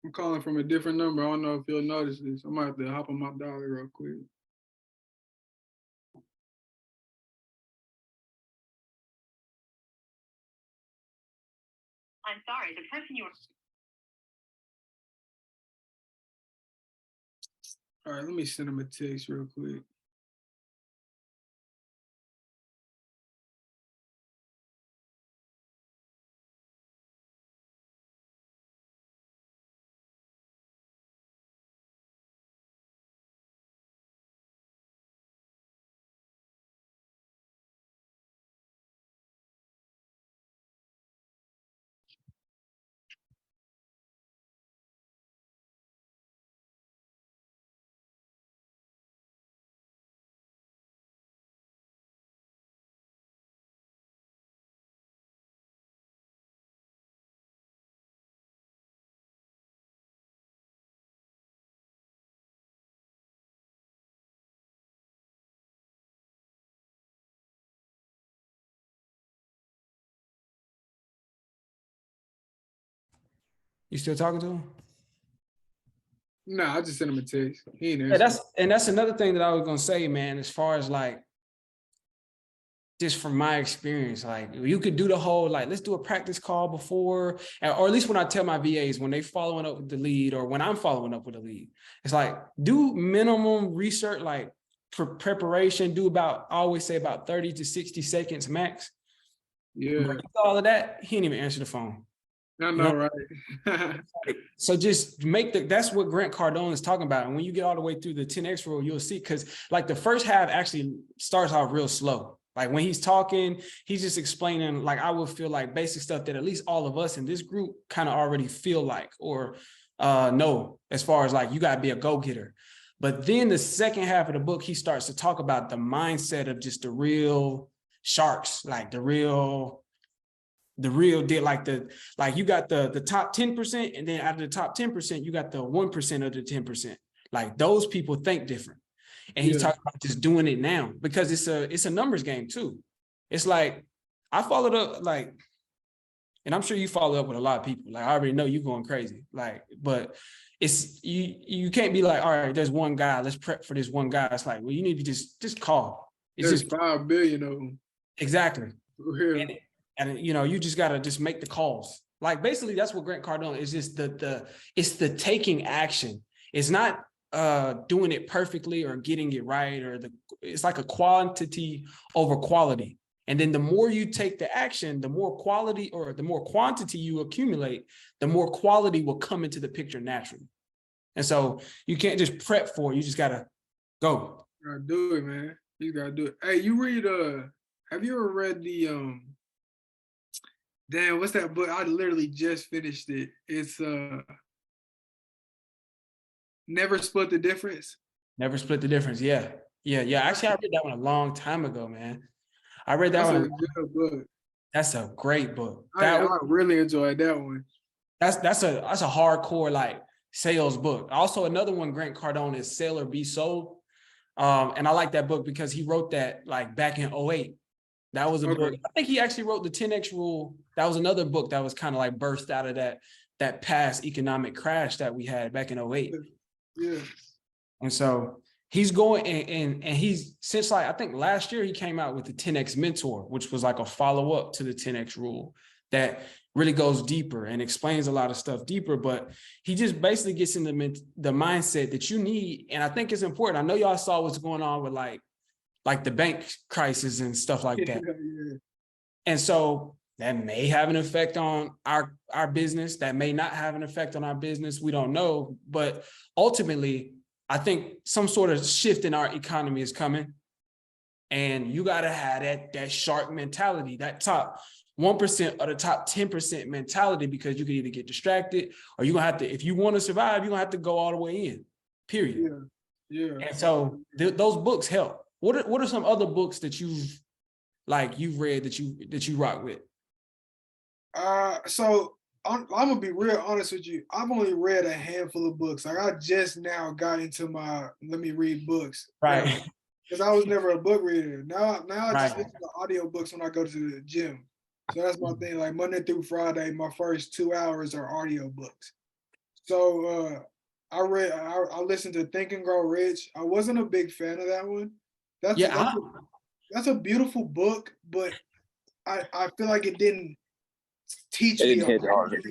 I'm calling from a different number. I don't know if you'll notice this. I might have to hop on my dollar real quick. I'm sorry, the person you were. All right, let me send him a text real quick. You still talking to him? No, I just sent him a text. He ain't Yeah, answering. that's another thing that I was gonna say, man, as far as like, just from my experience, like you could do the whole, like, let's do a practice call before, or at least when I tell my VAs, when they following up with the lead or when I'm following up with a lead, it's like, do minimum research, like preparation, do about, I always say about 30 to 60 seconds max. Yeah. All of that, he didn't even answer the phone. I know, right? So just that's what Grant Cardone is talking about. And when you get all the way through the 10X rule, you'll see, because like the first half actually starts off real slow. Like when he's talking, he's just explaining, like, I would feel like basic stuff that at least all of us in this group kind of already feel like, or know, as far as like, you got to be a go-getter. But then the second half of the book, he starts to talk about the mindset of just the real sharks, like the real deal, like you got the top 10%, and then out of the top 10%, you got the 1% of the 10%. Like those people think different. And he's talking about just doing it now, because it's a numbers game too. It's like, I followed up, like, and I'm sure you follow up with a lot of people. Like, I already know you going crazy. Like, but it's you can't be like, all right, there's one guy, let's prep for this one guy. It's like, well, you need to just call. It's There's just 5 billion of them. Exactly. Yeah. And you know, you just gotta just make the calls. Like basically, that's what Grant Cardone is. Just it's the taking action. It's not doing it perfectly or getting it right, or it's like a quantity over quality. And then the more you take the action, the more quality or the more quantity you accumulate, the more quality will come into the picture naturally. And so you can't just prep for it. You just gotta go. You gotta do it, man. You gotta do it. Hey, you read have you ever read the damn, what's that book? I literally just finished it. It's Never Split the Difference. Never Split the Difference. Yeah. Actually, I read that one a long time ago, man. I read that one. That's a good book. That's a great book. I really enjoyed that one. That's a hardcore like sales book. Also, another one, Grant Cardone, is Sell or Be Sold. And I like that book because he wrote that like back in 2008. That was a book. I think he actually wrote the 10X rule. That was another book that was kind of like burst out of that past economic crash that we had back in 2008. Yeah. And so he's going and he's, since like, I think last year he came out with the 10X Mentor, which was like a follow-up to the 10X rule that really goes deeper and explains a lot of stuff deeper. But he just basically gets in the mindset that you need. And I think it's important. I know y'all saw what's going on with like the bank crisis and stuff like that. Yeah. And so that may have an effect on our business. That may not have an effect on our business. We don't know. But ultimately, I think some sort of shift in our economy is coming. And you got to have that shark mentality, that top 1% or the top 10% mentality, because you can either get distracted or you're going to have to, if you want to survive, you're going to have to go all the way in, period. Yeah. And so those books help. What are some other books that you've read that you rock with? So I'm gonna be real honest with you. I've only read a handful of books. Like I just now got into my let me read books. Right. Because I was never a book reader. Now I just Right. listen to audio books when I go to the gym. So that's my thing. Like Monday through Friday, my first 2 hours are audio books. So I listened to Think and Grow Rich. I wasn't a big fan of that one. That's Yeah, that's a, that's a beautiful book, but I feel like it didn't teach It me didn't a hit lot. hard.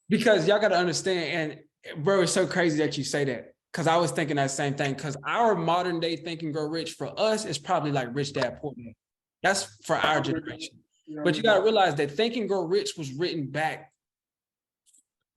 because y'all got to understand, and bro, it's so crazy that you say that because I was thinking that same thing. Because our modern day Think and Grow Rich for us is probably like Rich Dad Poor Dad. That's for our generation. But you got to realize that Think and Grow Rich was written back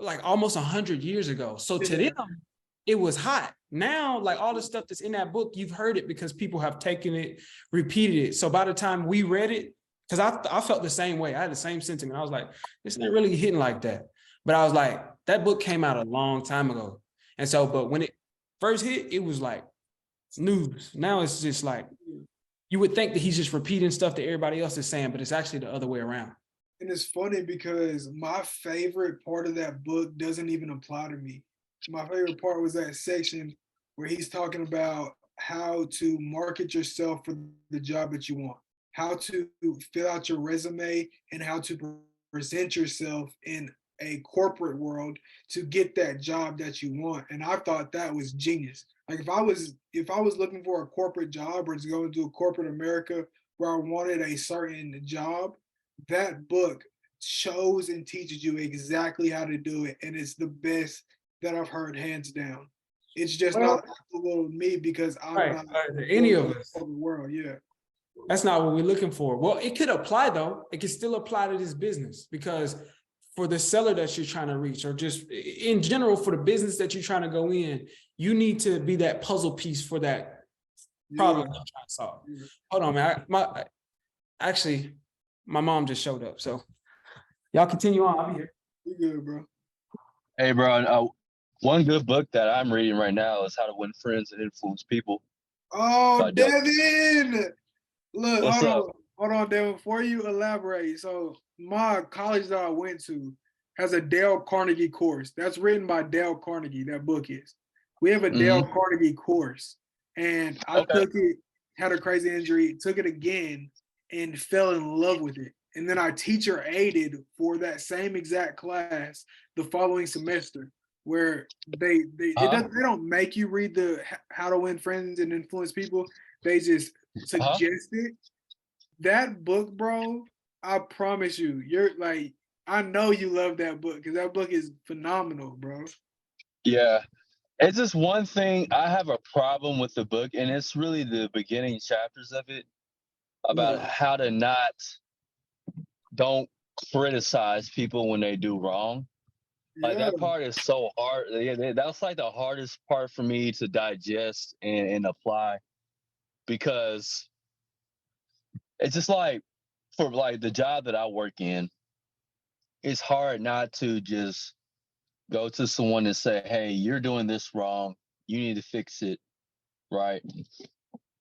like almost 100 years ago. So to Yeah. them, it was hot. Now, like all the stuff that's in that book, you've heard it because people have taken it, repeated it. So by the time we read it, because I felt the same way. I had the same sentiment. I was like, it's not really hitting like that. But I was like, that book came out a long time ago. And so, but when it first hit, it was like news. Now it's just like, you would think that he's just repeating stuff that everybody else is saying, but it's actually the other way around. And it's funny because my favorite part of that book doesn't even apply to me. My favorite part was that section where he's talking about how to market yourself for the job that you want, how to fill out your resume, and how to present yourself in a corporate world to get that job that you want. And I thought that was genius. Like if I was looking for a corporate job or to go into a corporate America where I wanted a certain job, that book shows and teaches you exactly how to do it, and it's the best that I've heard, hands down. It's just Well, not applicable to me because I'm right, not any of us. the world. Yeah, That's not what we're looking for. Well, it could apply though. It can still apply to this business because for the seller that you're trying to reach, or just in general for the business that you're trying to go in, you need to be that puzzle piece for that problem yeah, you're trying to solve. yeah. Hold on, man. Actually, my mom just showed up. So y'all continue on. I'll be here. You good, bro? Hey, bro. One good book that I'm reading right now is How to Win Friends and Influence People Oh, by Joe. Devin, look, What's up? hold on, Devin. Before you elaborate, so my college that I went to has a Dale Carnegie course. That's written by Dale Carnegie. That book is. We have a Dale Carnegie course, and I Okay. took it. Had a crazy injury. Took it again, and fell in love with it. And then I teacher aided for that same exact class the following semester, where they don't make you read the How to Win Friends and Influence People. They just suggest it. That book, bro, I promise you, you're like, I know you love that book because that book is phenomenal, bro. Yeah. It's just one thing I have a problem with the book, and it's really the beginning chapters of it about Yeah, how to don't criticize people when they do wrong. Like yeah, that part is so hard. Yeah, that's like the hardest part for me to digest and apply because it's just like for like the job that I work in, it's hard not to just go to someone and say, "Hey, you're doing this wrong. You need to fix it." Right.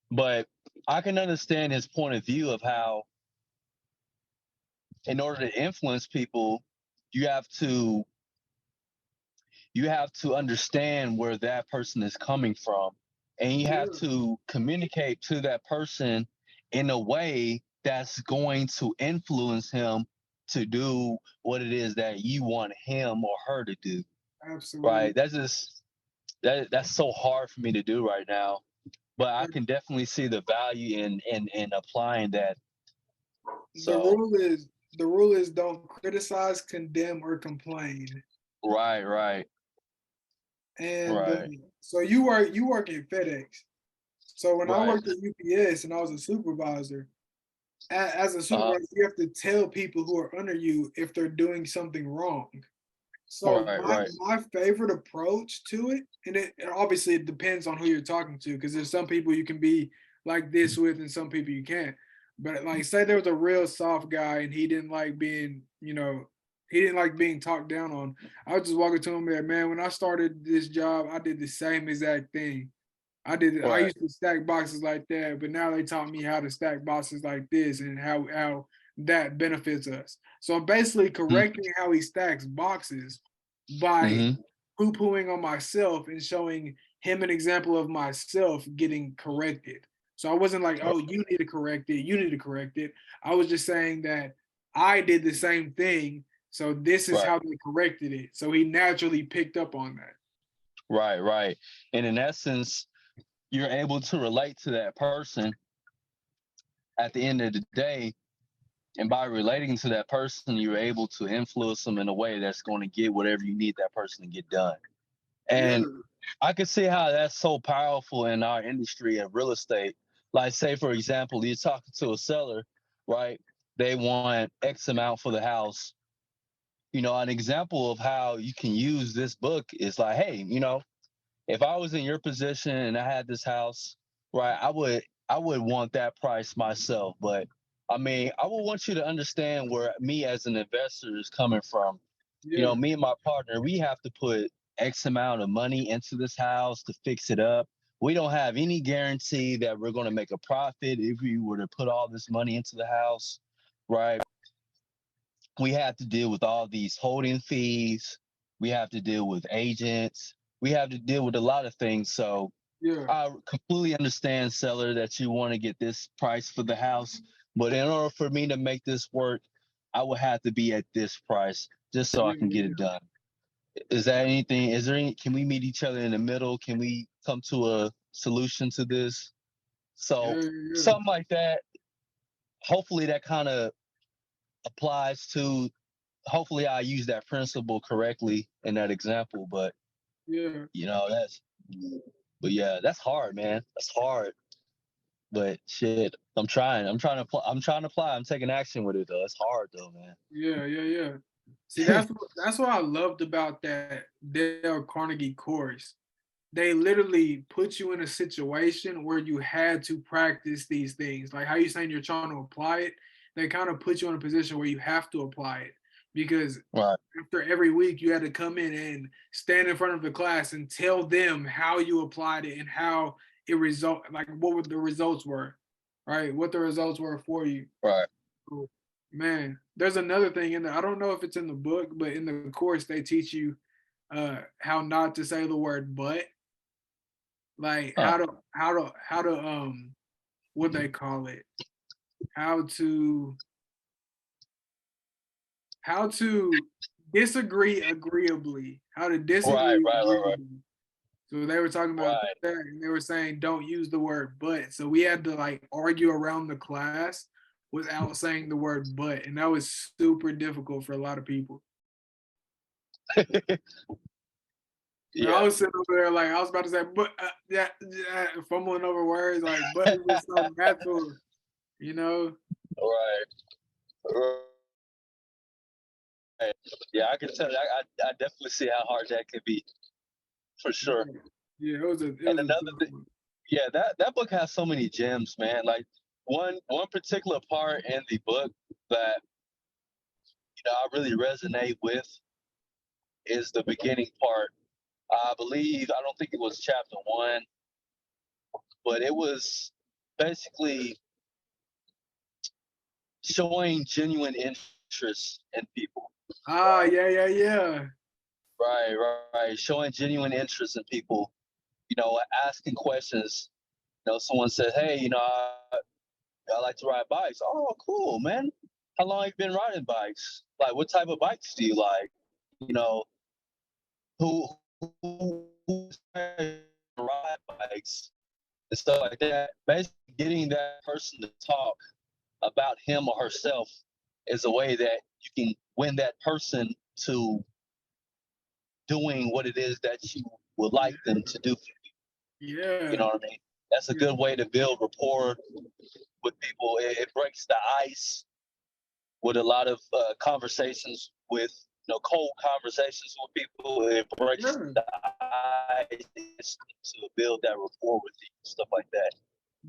But I can understand his point of view of how, in order to influence people, you have to understand where that person is coming from, and you have yeah, to communicate to that person in a way that's going to influence him to do what it is that you want him or her to do. absolutely. Right. That's so hard for me to do right now, but I can definitely see the value in applying that. The So rule is the rule is don't criticize, condemn, or complain. right. And Right. so you work in FedEx. So when I Right. worked at UPS and I was a supervisor, as a Uh-huh. supervisor, you have to tell people who are under you if they're doing something wrong. So my Right. my favorite approach to it, and it obviously it depends on who you're talking to, because there's some people you can be like this with, and some people you can't. But like, say there was a real soft guy, and he didn't like being talked down on. I would just walk up to him and be like, man, when I started this job, I did the same exact thing. I Right. used to stack boxes like that, but now they taught me how to stack boxes like this and how that benefits us. So I'm basically correcting how he stacks boxes by Mm-hmm. poo-pooing on myself and showing him an example of myself getting corrected. So I wasn't like, oh, you need to correct it, you need to correct it. I was just saying that I did the same thing So this is Right. how they corrected it. So he naturally picked up on that. Right, right. And in essence, you're able to relate to that person at the end of the day. And by relating to that person, you're able to influence them in a way that's going to get whatever you need that person to get done. Yeah, And I could see how that's so powerful in our industry of real estate. Like, say, for example, you're talking to a seller, right? They want X amount for the house. An example of how you can use this book is like, hey, if I was in your position and I had this house, right, I would want that price myself. But I mean, I would want you to understand where me as an investor is coming from. yeah, Me and my partner, we have to put X amount of money into this house to fix it up. We don't have any guarantee that we're going to make a profit if we were to put all this money into the house, right? We have to deal with all these holding fees. We have to deal with agents. We have to deal with a lot of things. So yeah, I completely understand, seller, that you want to get this price for the house. But in order for me to make this work, I would have to be at this price just so I can get yeah, it done. Is that anything? Is there any? Can we meet each other in the middle? Can we come to a solution to this? So yeah, yeah, something like that. Hopefully that kind of applies to. Hopefully I use that principle correctly in that example. But yeah, that's. But yeah, that's hard, man. That's hard. But shit, I'm trying. I'm trying to. I'm trying to apply. I'm taking action with it though. It's hard though, yeah, yeah, yeah. See, man. that's what I loved about that Dale Carnegie course. They literally put you in a situation where you had to practice these things. Like how you saying you're trying to apply it, they kind of put you in a position where you have to apply it because Right. after every week you had to come in and stand in front of the class and tell them how you applied it and how it result like what the results were, right? What the results were for you. Right. So, man, there's another thing in there. I don't know if it's in the book, but in the course they teach you how not to say the word but, like Huh. how to what they call it, how to how to disagree agreeably, how to Right. disagree Right. Right. agreeably. So they were talking about Right. that, and they were saying don't use the word but. So we had to like argue around the class without saying the word but, and that was super difficult for a lot of people. Right. And I Yeah. was sitting over there like I was about to say, but yeah, yeah, fumbling over words like, but it was so natural, you know. Right. Right. Yeah, I can tell. I definitely see how hard that could be for sure. Yeah, yeah, it And was a another tough thing, one. yeah, that book has so many gems, man. Like one particular part in the book that I really resonate with is the beginning part. I believe I don't think it was chapter one, but it was basically showing genuine interest in people. Ah, yeah, yeah, yeah. Right, right, right. Showing genuine interest in people. Asking questions. Someone said, "Hey, I like to ride bikes." Oh, cool, man. How long have you been riding bikes? Like, what type of bikes do you like? You know, who ride bikes and stuff like that. Basically, getting that person to talk about him or herself is a way that you can win that person to doing what it is that you would like them to do. You Yeah, know what I mean? That's a yeah, good way to build rapport with people. It breaks the ice with a lot of conversations with cold conversations with people. It breaks yeah. the ice to build that rapport with you, stuff like that.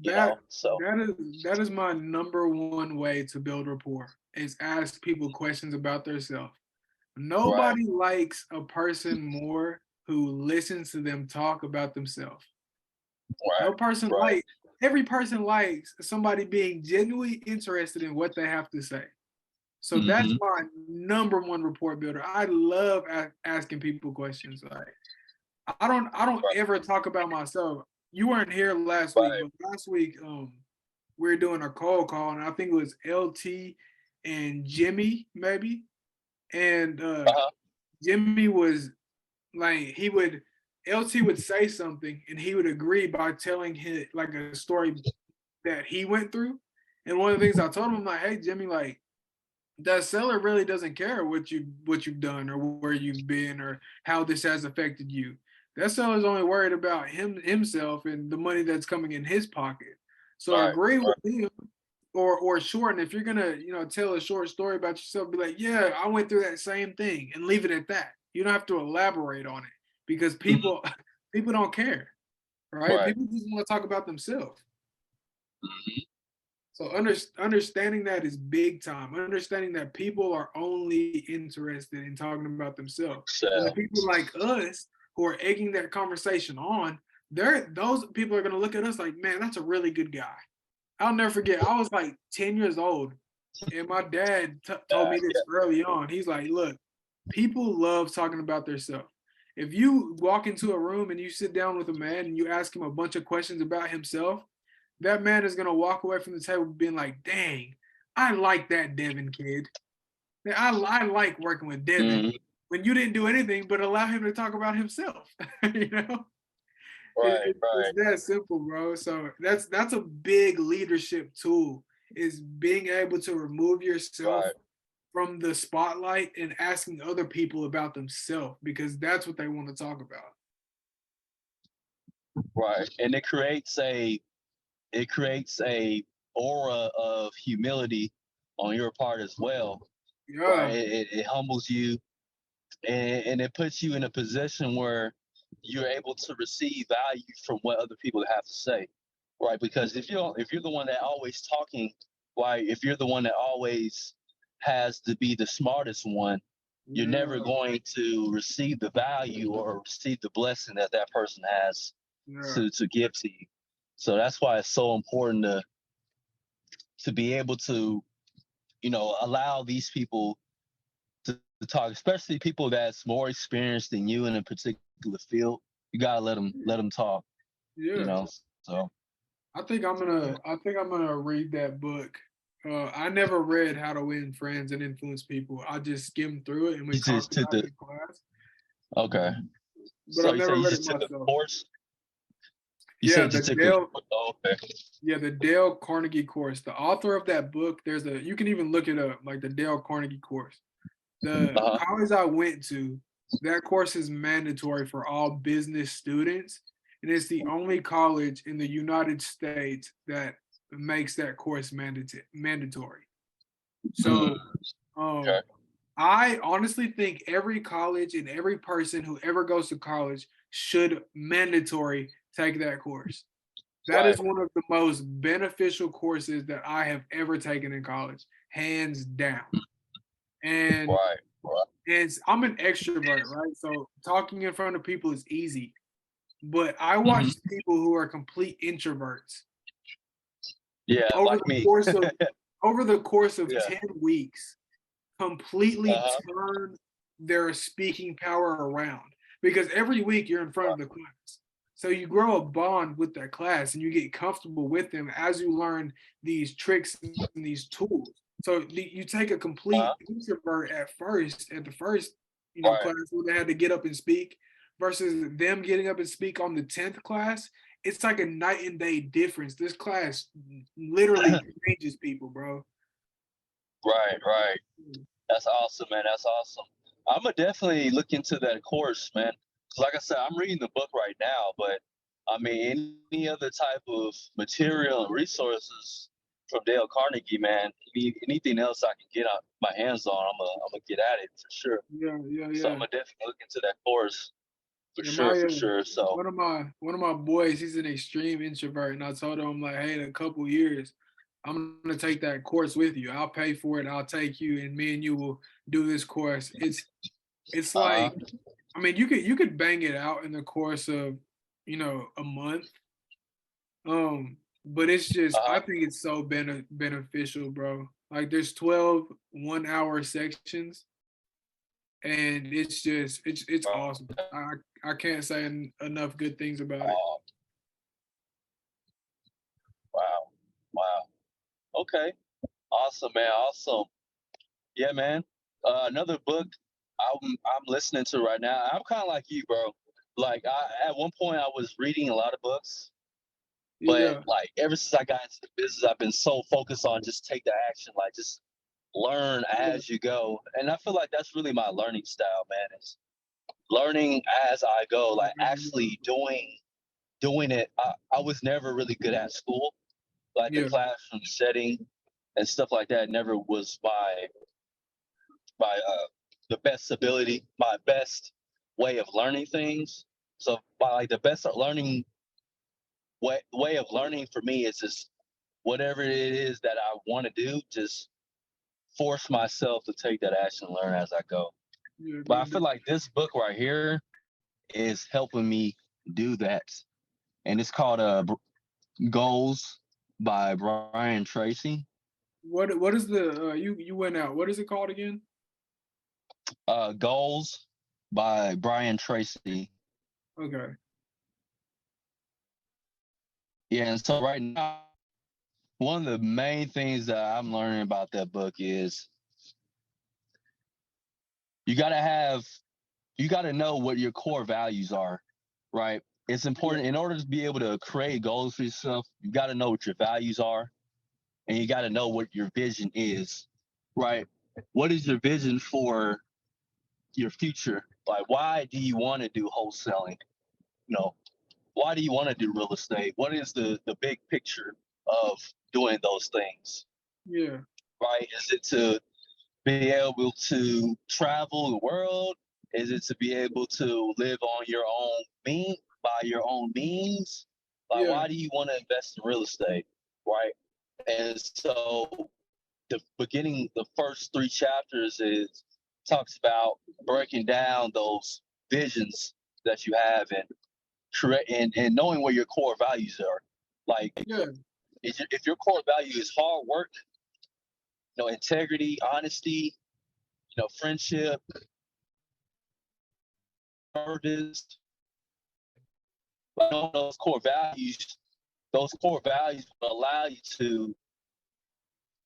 That So that is my number one way to build rapport is ask people questions about themselves. right, Nobody likes a person more who listens to them talk about themselves. right, No person right. like every person likes somebody being genuinely interested in what they have to say. So that's Mm-hmm. my number one rapport builder. I love asking people questions. Like I don't Right, ever talk about myself. You weren't here last week, right, but last week we were doing a cold call, and I think it was LT and Jimmy maybe. and Uh-huh. Jimmy was like LT would say something and he would agree by telling him like a story that he went through. And one of the things I told him, I'm like, hey Jimmy, like that seller really doesn't care what you've done or where you've been or how this has affected you. That seller's only worried about himself and the money that's coming in his pocket. So Right. agree with Right. him or shorten. If you're gonna, tell a short story about yourself, be like, yeah, I went through that same thing and leave it at that. You don't have to elaborate on it because Mhm. people don't care, right? Right. People just want to talk about themselves. Mhm. So understanding that is big time. Understanding that people are only interested in talking about themselves, and the So, people like us who are egging that conversation on, those people are gonna look at us like, man, that's a really good guy. I'll never forget. I was like 10 years old, and my dad told me yeah. this early on. He's like, look, people love talking about themselves. If you walk into a room and you sit down with a man and you ask him a bunch of questions about himself, that man is gonna walk away from the table being like, "Dang, I like that Devin kid. I like working with Devin." Mhm. When you didn't do anything but allow him to talk about himself, you know, Right. it's Right. that simple, bro. So that's a big leadership tool is being able to remove yourself Right. from the spotlight and asking other people about themselves because that's what they want to talk about. Right. And it creates a aura of humility on your part as well. Right. Yeah, It humbles you, and it puts you in a position where you're able to receive value from what other people have to say. Right. Because if you're the one that always talking, right, if you're the one that always has to be the smartest one, you're never yeah, going to receive the value or receive the blessing that that person has yeah, to give to you. So that's why it's so important to be able to, allow these people to talk, especially people that's more experienced than you in a particular field. You gotta let them talk. You yeah. know. So I think I'm gonna read that book. I never read How to Win Friends and Influence People. I just skimmed through it and we you just talked took about it the in class, okay. but So I've you say never you read it just took a myself. course. You Yeah, said you the took a Dale, oh, okay. yeah, the Dale Carnegie course. The author of that book, you can even look it up, like the Dale Carnegie course. The Uh-huh. college I went to, that course is mandatory for all business students, and it's the only college in the United States that makes that course mandatory. Mm, So, um, okay. I honestly think every college and every person who ever goes to college should mandatory take that course. That Right. is one of the most beneficial courses that I have ever taken in college, hands down. And Right. Right. I'm an extrovert, right? So talking in front of people is easy. But I Hmm. watched people who are complete introverts Yeah, over like the me. course of over the course of Yeah. 10 weeks completely Uh-huh. turn their speaking power around because every week you're in front of the class. So you grow a bond with that class and you get comfortable with them as you learn these tricks and these tools. So you take a complete Uh-huh. introvert at the first, Right. class where they had to get up and speak versus them getting up and speak on the 10th class. It's like a night and day difference. This class literally changes people, bro. Right. Right. That's awesome, man. That's awesome. I'm gonna definitely look into that course, man. 'Cause like I said, I'm reading the book right now, but I mean, any other type of material and resources from Dale Carnegie, man. Anything else I can get my hands on, I'm gonna get at it for sure. Yeah, yeah, So I'm yeah. gonna definitely look into that course for Yeah, sure, for sure. So one of my boys, he's an extreme introvert, and I told him like, hey, in a couple years, I'm gonna take that course with you. I'll pay for it. I'll take you, and me and you will do this course. It's uh like, I mean, you could bang it out in the course of, a month. But it's just I uh think it's so beneficial, bro. Like there's 12 1 hour sections, and it's awesome. I can't say enough good things about it. oh, wow, wow. Okay, awesome, man. Awesome. Yeah, man. Another book I'm listening to right now. I'm kind of like you, bro. Like at one point I was reading a lot of books, but Yeah, like ever since I got into the business, I've been so focused on just take the action, like just learn yeah, as you go. And I feel like that's really my learning style, man. Is learning as I go, like actually doing it. I was never really good at school, like the yeah, classroom setting and stuff like that. Never was my the best ability, my best way of learning things. So by like the best learning way of learning for me is just whatever it is that I want to do, just force myself to take that action and learn as I go. yeah. But I Good. feel like this book right here is helping me do that. And it's called Goals by Brian Tracy. What is the you went out? What is it called again? Goals by Brian Tracy. Okay. Yeah, and so right now, one of the main things that I'm learning about that book is you got to have, you got to know what your core values are, right? It's Yeah, important in order to be able to create goals for yourself. You got to know what your values are, and you got to know what your vision is, right? What is your vision for your future? Like, why do you want to do wholesaling? You know, why do you want to do real estate? What is the big picture of doing those things, yeah, right? Is it to be able to travel the world? Is it to be able to live on your own by your own means? Like, yeah, why do you want to invest in real estate, right? And so the beginning, the first three chapters is talks about breaking down those visions that you have and correct and knowing where your core values are. Like, yeah, if your core value is hard work, integrity, honesty, friendship, service, but knowing those core values will allow you to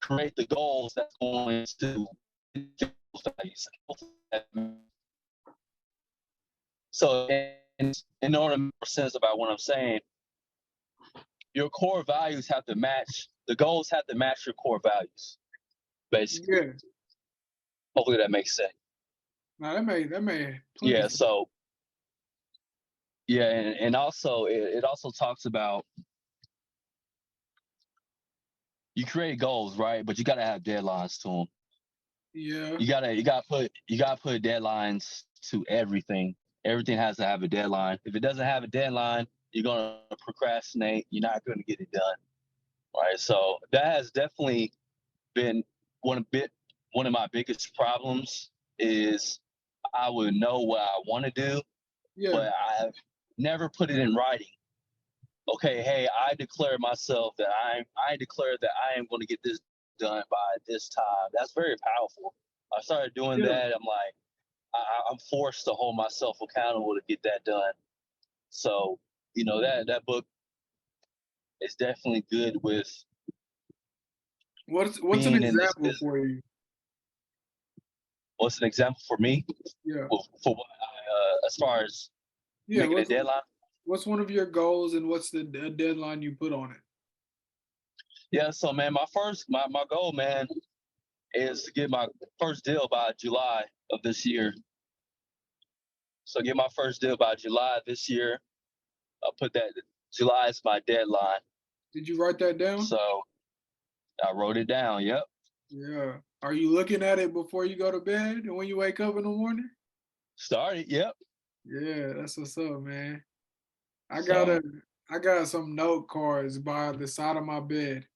create the goals that's going to those values. So, in order to make sense about what I'm saying, your core values have to match, the goals have to match your core values, basically. yeah. Hopefully that makes sense. Now that made plenty Yeah. sense. So, yeah. And also, it also talks about you create goals, right? But you got to have deadlines to them. Yeah, You gotta put deadlines to everything. Everything has to have a deadline. If it doesn't have a deadline, you're gonna procrastinate. You're not gonna get it done, right? So that has definitely been one of my biggest problems is I would know what I want to do, yeah, but I've never put it in writing. Okay, hey, I declare that I am going to get this done by this time. That's very powerful. I started doing yeah. that. I'm like, I'm forced to hold myself accountable to get that done. So, that book is definitely good with What's an being in this example business. for you? What's an example for me? Yeah, For what as far as yeah. making a deadline? What's one of your goals and what's the deadline you put on it? Yeah. So, man, my goal, man, is to get my first deal by July of this year. So get my first deal by July this year. I'll put that July is my deadline. Did you write that down? So I wrote it down. Yep. Yeah. Are you looking at it before you go to bed and when you wake up in the morning? Started. Yep. Yeah, that's what's up, man. I got So a I got some note cards by the side of my bed.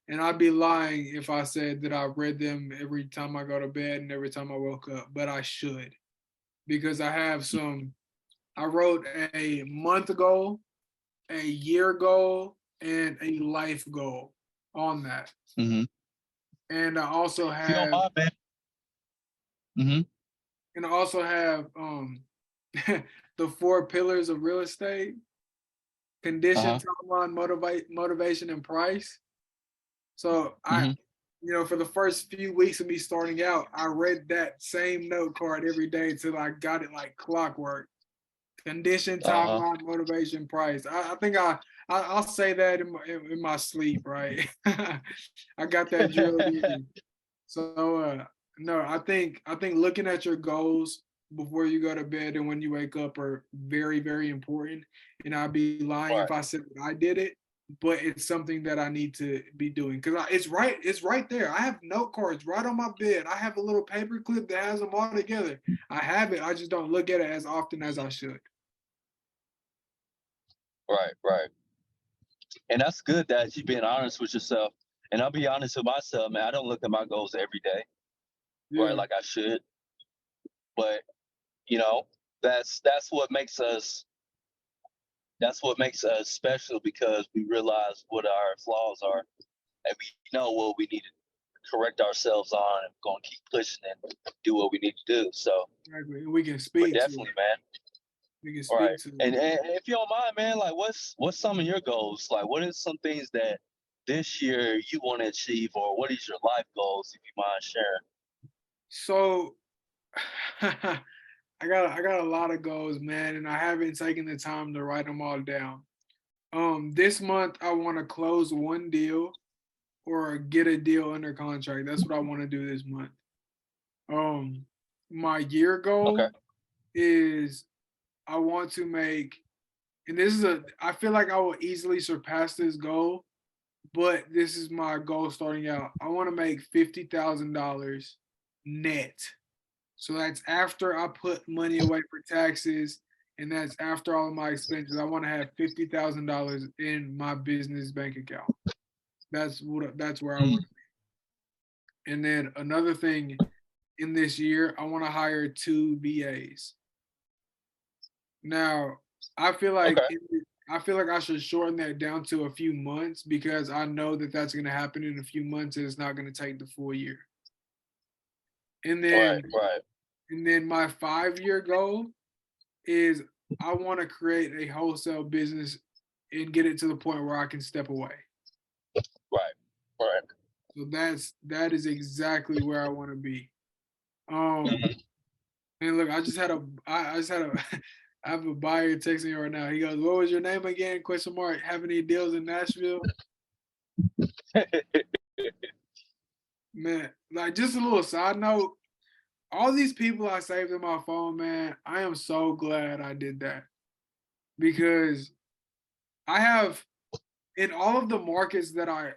And I'd be lying if I said that I read them every time I go to bed and every time I woke up, but I should because I wrote a month goal, a year goal, and a life goal on that. mm-hmm. And I also If you don't have mind, man. Mm-hmm. and I also have the four pillars of real estate: condition, Uh-huh. timeline, motivation, and price. So Mm-hmm. for the first few weeks of me starting out, I read that same note card every day till I got it like clockwork. Condition, Uh-huh. timeline, motivation, price. I think I'll say that in my sleep, right? I got that drilled in. So no, I think looking at your goals before you go to bed and when you wake up are very, very important. And I'd be lying Right. if I said that I did it, but it's something that I need to be doing because it's right there. I have note cards right on my bed. I have a little paper clip that has them all together. I have it. I just don't look at it as often as I should. Right. Right. And that's good that you've been honest with yourself. And I'll be honest with myself, man. I don't look at my goals every day, right? Yeah, Like I should. But you know, that's what makes us special because we realize what our flaws are and we know what we need to correct ourselves on and we're gonna keep pushing and do what we need to do. So exactly. And we can but speak to it. definitely, man. We can All right. speak to it. And if you don't mind, man, like what's some of your goals? Like what is some things that this year you want to achieve or what is your life goals if you mind sharing? So I got a lot of goals, man, and I haven't taken the time to write them all down. This month I want to close one deal or get a deal under contract. That's what I want to do this month. Um, my year Okay. goal is I want to make, and I feel like I will easily surpass this goal, but this is my goal starting out. I want to make $50,000 net. So that's after I put money away for taxes, and that's after all of my expenses. I want to have $50,000 in my business bank account. That's where I Mm, want. And then another thing in this year, I want to hire two VAs. Now, I feel like okay. I feel like I should shorten that down to a few months because I know that that's going to happen in a few months and it's not going to take the full year. And Right, then right, my 5-year goal is I want to create a wholesale business and get it to the point where I can step away. right, right. So that is exactly where I want to be. Um, Mhm. and look, I just had a I have a buyer texting me right now. He goes, "What was your name again?" Question mark. Have any deals in Nashville? Man, like just a little side note. All these people I saved in my phone, man, I am so glad I did that because I have in all of the markets that I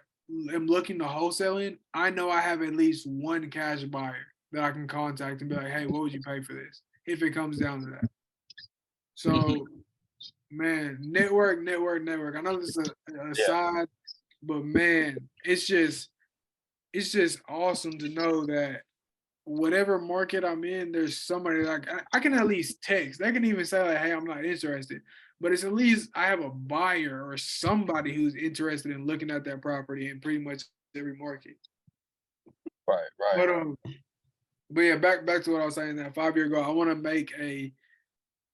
am looking to wholesale in, I know I have at least one cash buyer that I can contact and be like, hey, what would you pay for this? If it comes down to that. Mhm. So, man, network, network, network. I know this is a Yeah. side, but man, it's just awesome to know that whatever market I'm in, there's somebody like I can at least text. They can even say like, "Hey, I'm not interested," but it's at least I have a buyer or somebody who's interested in looking at that property in pretty much every market. Right, right. But but yeah, back to what I was saying. That 5 year ago, I want to make a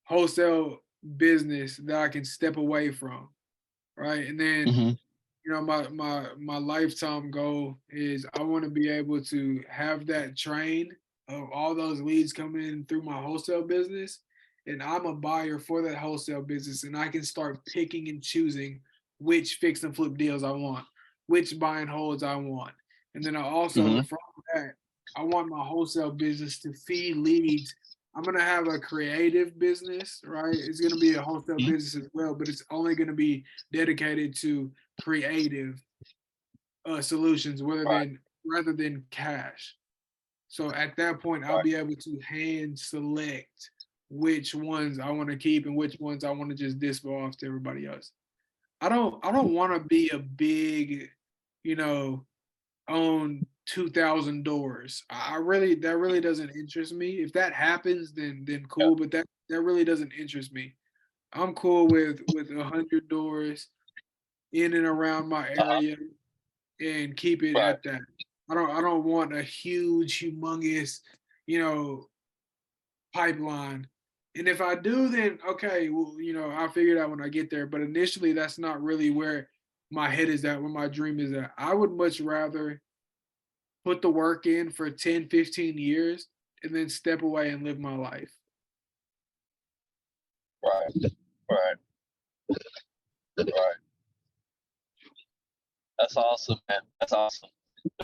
wholesale business that I can step away from, right? And then Mhm. my lifetime goal is I want to be able to have that train of all those leads coming in through my wholesale business, and I'm a buyer for that wholesale business, and I can start picking and choosing which fix and flip deals I want, which buy and holds I want, and then I also Mhm. from that I want my wholesale business to feed leads. I'm gonna have a creative business, right? It's gonna be a wholesale Mhm. business as well, but it's only gonna be dedicated to creative solutions Right, rather than cash. So at that point, I'll right. be able to hand select which ones I want to keep and which ones I want to just dispo off to everybody else. I don't want to be a big, you know, own 2,000 doors. I really that really doesn't interest me. If that happens, then Yeah. cool. But that really doesn't interest me. I'm cool with 100 doors in and around my Uh-huh. area and keep it Right. at that. I don't want a huge, humongous, you know, pipeline. And if I do, then okay, well, I'll figure it out when I get there. But initially, that's not really where my head is at, where my dream is at. I would much rather put the work in for 10, 15 years, and then step away and live my life. Right. Right. Right. That's awesome, man. That's awesome.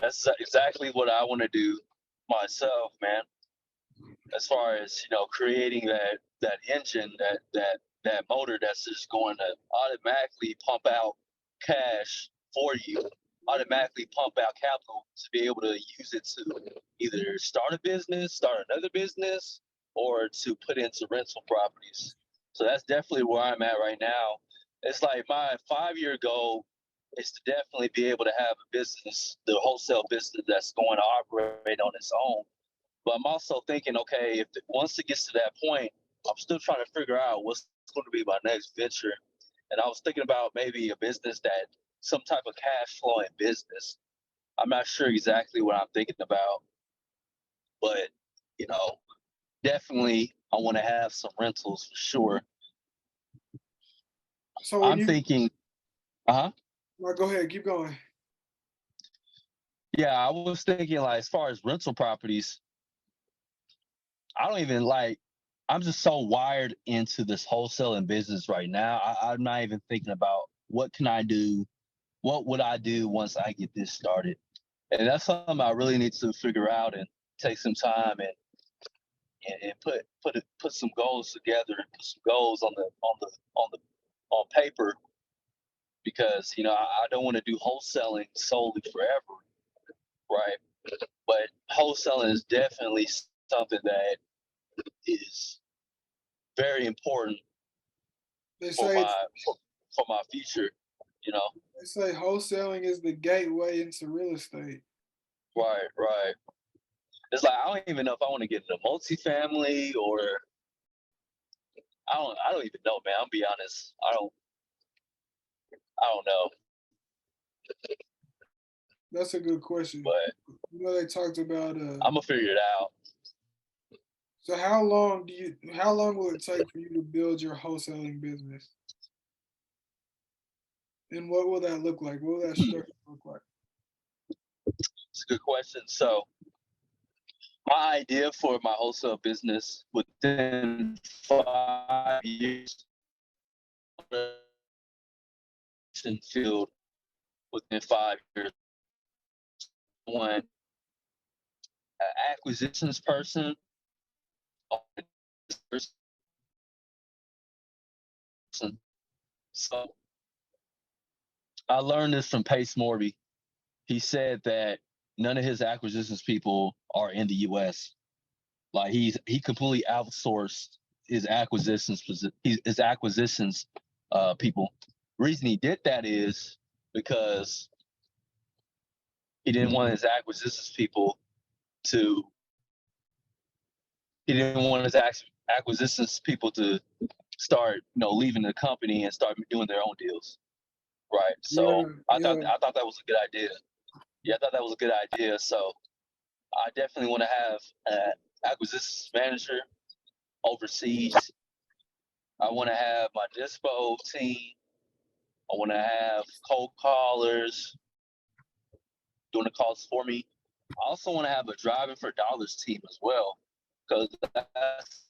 That's exactly what I want to do myself, man. As far as creating that engine, that motor that's just going to automatically pump out cash for you, automatically pump out capital to be able to use it to either start a business, start another business, or to put into rental properties. So that's definitely where I'm at right now. It's like my 5-year goal is to definitely be able to have a business, the wholesale business that's going to operate on its own. But I'm also thinking, okay, once it gets to that point, I'm still trying to figure out what's going to be my next venture. And I was thinking about maybe a business that some type of cash flowing business. I'm not sure exactly what I'm thinking about, but you know, definitely I want to have some rentals for sure. So when I'm you thinking, well, go ahead, keep going. yeah, I was thinking like as far as rental properties, I don't even like. I'm just so wired into this wholesaling business right now. I'm not even thinking about what can I do, what would I do once I get this started, and that's something I really need to figure out and take some time and put some goals together, put some goals on paper because I don't want to do wholesaling solely forever, right? But wholesaling is definitely something that is very important They for say my for my future, you know. they say wholesaling is the gateway into real estate. Right, right. It's like I don't even know if I want to get into multifamily or I don't even know, man. I'll be honest. I don't know. That's a good question. But They talked about I'm gonna figure it out. so how long will it take for you to build your wholesaling business? And what will that look like? What will that structure look like? It's a good question. So my idea for my wholesale business within 5 years field within 5 years. One acquisitions person. So I learned this from Pace Morby. He said that none of his acquisitions people are in the U.S. Like he completely outsourced his acquisitions people. Reason he did that is because he didn't want his acquisitions people to. He didn't want his acquisitions people to start, leaving the company and start doing their own deals. Right. Yeah, So I yeah. thought that was a good idea. Yeah, I thought that was a good idea. So I definitely want to have an acquisitions manager overseas. I want to have my dispo team. I want to have cold callers doing the calls for me. I also want to have a driving for dollars team as well, because that's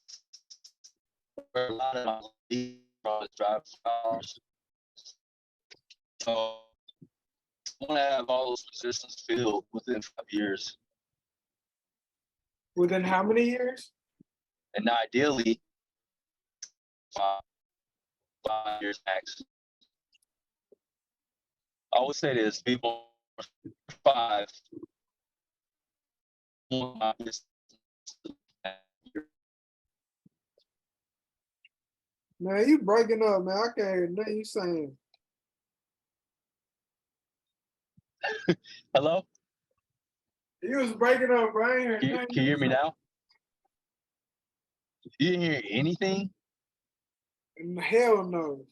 where a lot of my leads from is driving for dollars. So I want to have all those positions filled within 5 years. Within how many years? And ideally, 5 years max. I would say this: people 5 want my business. Man, you breaking up, man. I can't hear nothing you saying. Hello? You was breaking up, bro. I ain't hear Can nothing you you hear me saying. now? You didn't hear anything? Hell no.